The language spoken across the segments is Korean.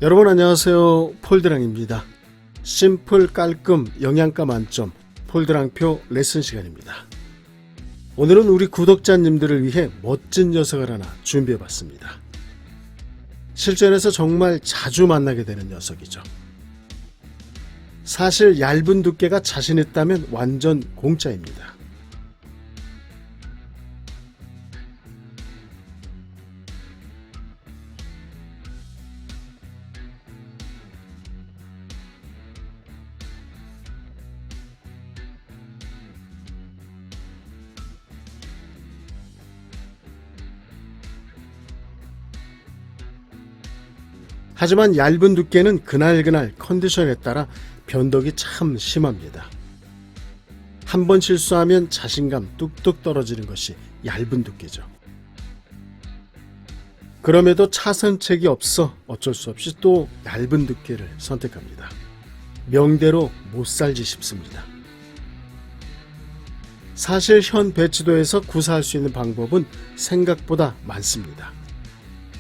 여러분 안녕하세요. 폴드랑입니다. 심플 깔끔 영양가 만점 폴드랑표 레슨 시간입니다. 오늘은 우리 구독자님들을 위해 멋진 녀석을 하나 준비해봤습니다. 실전에서 정말 자주 만나게 되는 녀석이죠. 사실 얇은 두께가 자신 있다면 완전 공짜입니다. 하지만 얇은 두께는 그날그날 컨디션에 따라 변덕이 참 심합니다. 한 번 실수하면 자신감 뚝뚝 떨어지는 것이 얇은 두께죠. 그럼에도 차선책이 없어 어쩔 수 없이 또 얇은 두께를 선택합니다. 명대로 못 살지 싶습니다. 사실 현 배치도에서 구사할 수 있는 방법은 생각보다 많습니다.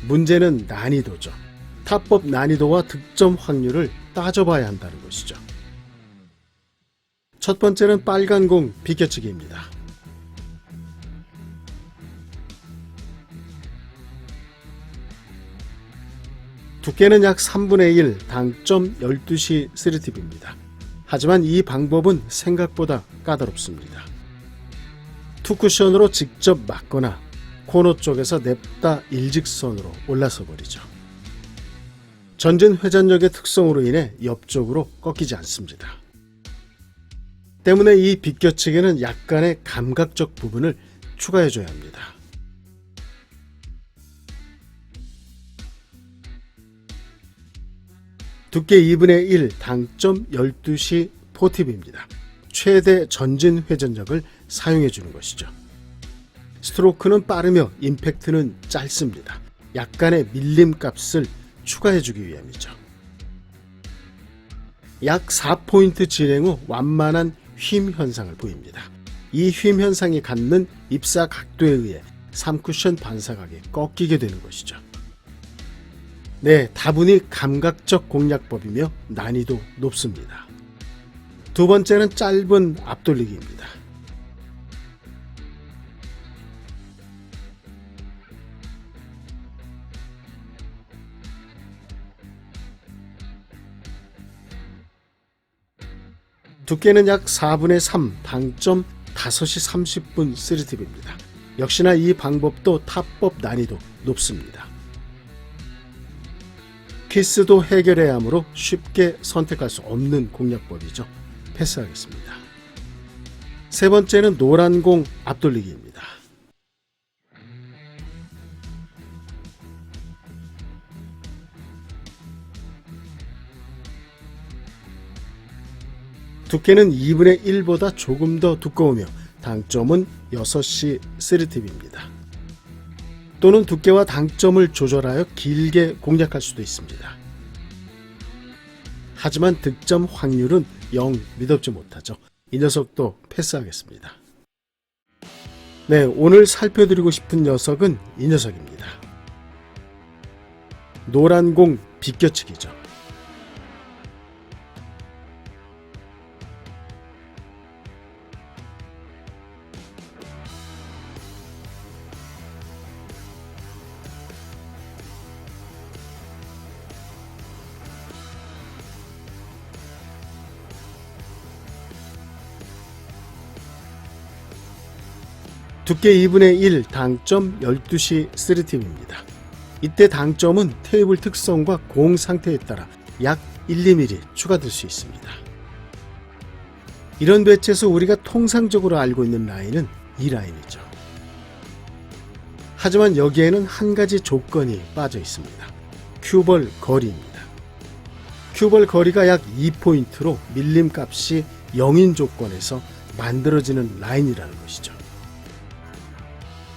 문제는 난이도죠. 타법 난이도와 득점 확률을 따져봐야 한다는 것이죠. 첫 번째는 빨간 공 비껴치기입니다. 두께는 약 3분의 1, 당점 12시 3팁입니다. 하지만 이 방법은 생각보다 까다롭습니다. 투쿠션으로 직접 맞거나 코너 쪽에서 냅다 일직선으로 올라서 버리죠. 전진 회전력의 특성으로 인해 옆쪽으로 꺾이지 않습니다. 때문에 이 비껴치기는 약간의 감각적 부분을 추가해줘야 합니다. 두께 2분의 1, 당점 12시 4팁입니다. 최대 전진 회전력을 사용해주는 것이죠. 스트로크는 빠르며 임팩트는 짧습니다. 약간의 밀림 값을 추가해주기 위함이죠. 약 4포인트 진행 후 완만한 휨 현상을 보입니다. 이 휨 현상이 갖는 입사 각도에 의해 3쿠션 반사각이 꺾이게 되는 것이죠. 네, 다분히 감각적 공략법이며 난이도 높습니다. 두 번째는 짧은 앞돌리기입니다. 두께는 약 4분의 3, 당점 5시 30분 3팁입니다. 역시나 이 방법도 타법 난이도 높습니다. 키스도 해결해야 하므로 쉽게 선택할 수 없는 공략법이죠. 패스하겠습니다. 세 번째는 노란 공 앞돌리기입니다. 두께는 2분의 1보다 조금 더 두꺼우며 당점은 6시 3팁입니다. 또는 두께와 당점을 조절하여 길게 공략할 수도 있습니다. 하지만 득점 확률은 영 믿업지 못하죠. 이 녀석도 패스하겠습니다. 네, 오늘 살펴드리고 싶은 녀석은 이 녀석입니다. 노란 공 비껴치기죠. 두께 2분의 1, 당점 12시 3팁입니다. 이때 당점은 테이블 특성과 공 상태에 따라 약 1, 2mm 추가될 수 있습니다. 이런 배치에서 우리가 통상적으로 알고 있는 라인은 이 라인이죠. 하지만 여기에는 한 가지 조건이 빠져 있습니다. 큐벌 거리입니다. 큐벌 거리가 약 2포인트로 밀림 값이 0인 조건에서 만들어지는 라인이라는 것이죠.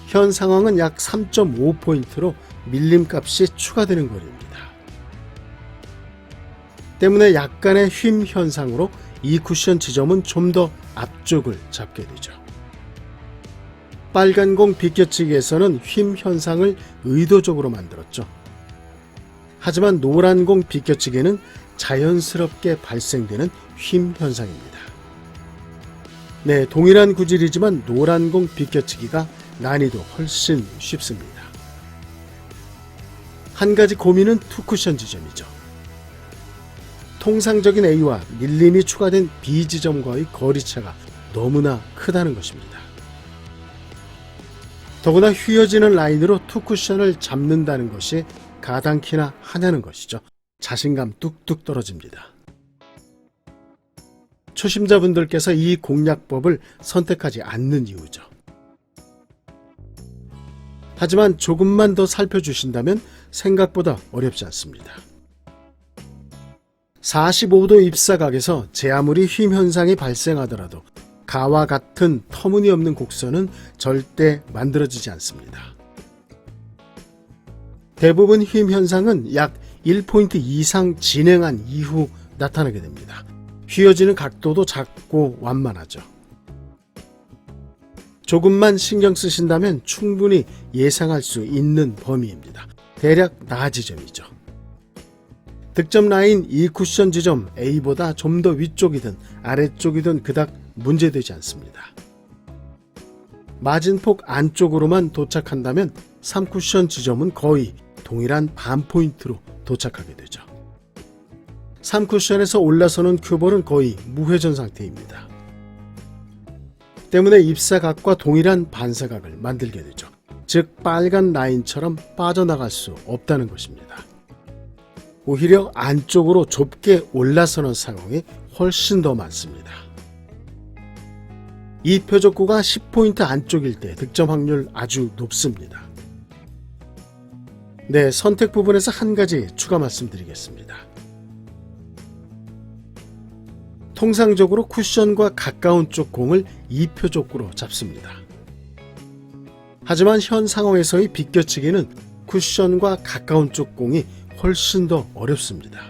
현 상황은 약 3.5포인트로 밀림 값이 추가되는 거리입니다. 때문에 약간의 휨 현상으로 이 쿠션 지점은 좀 더 앞쪽을 잡게 되죠. 빨간 공 비껴치기에서는 휨 현상을 의도적으로 만들었죠. 하지만 노란 공 비껴치기는 자연스럽게 발생되는 휨 현상입니다. 네, 동일한 구질이지만 노란 공 비껴치기가 난이도 훨씬 쉽습니다. 한 가지 고민은 투쿠션 지점이죠. 통상적인 A와 밀림이 추가된 B 지점과의 거리차가 너무나 크다는 것입니다. 더구나 휘어지는 라인으로 투쿠션을 잡는다는 것이 가당키나 하냐는 것이죠. 자신감 뚝뚝 떨어집니다. 초심자분들께서 이 공략법을 선택하지 않는 이유죠. 하지만 조금만 더 살펴주신다면 생각보다 어렵지 않습니다. 45도 입사각에서 제 아무리 휨 현상이 발생하더라도 가와 같은 터무니없는 곡선은 절대 만들어지지 않습니다. 대부분 휨 현상은 약 1포인트 이상 진행한 이후 나타나게 됩니다. 휘어지는 각도도 작고 완만하죠. 조금만 신경 쓰신다면 충분히 예상할 수 있는 범위입니다. 대략 나 지점이죠. 득점 라인 이 쿠션 지점 A보다 좀 더 위쪽이든 아래쪽이든 그닥 문제되지 않습니다. 마진폭 안쪽으로만 도착한다면 3쿠션 지점은 거의 동일한 반 포인트로 도착하게 되죠. 3쿠션에서 올라서는 큐볼은 거의 무회전 상태입니다. 때문에 입사각과 동일한 반사각을 만들게 되죠. 즉 빨간 라인처럼 빠져나갈 수 없다는 것입니다. 오히려 안쪽으로 좁게 올라서는 상황이 훨씬 더 많습니다. 이 표적구가 10포인트 안쪽일 때 득점 확률 아주 높습니다. 네, 선택 부분에서 한 가지 추가 말씀드리겠습니다. 통상적으로 쿠션과 가까운 쪽 공을 2표적구로 잡습니다. 하지만 현 상황에서의 비껴치기는 쿠션과 가까운 쪽 공이 훨씬 더 어렵습니다.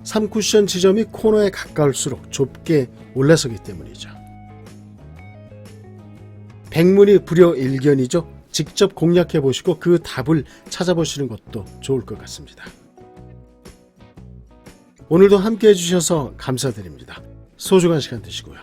3쿠션 지점이 코너에 가까울수록 좁게 올라서기 때문이죠. 백문이 불여일견이죠. 직접 공략해보시고 그 답을 찾아보시는 것도 좋을 것 같습니다. 오늘도 함께 해주셔서 감사드립니다. 소중한 시간 되시고요.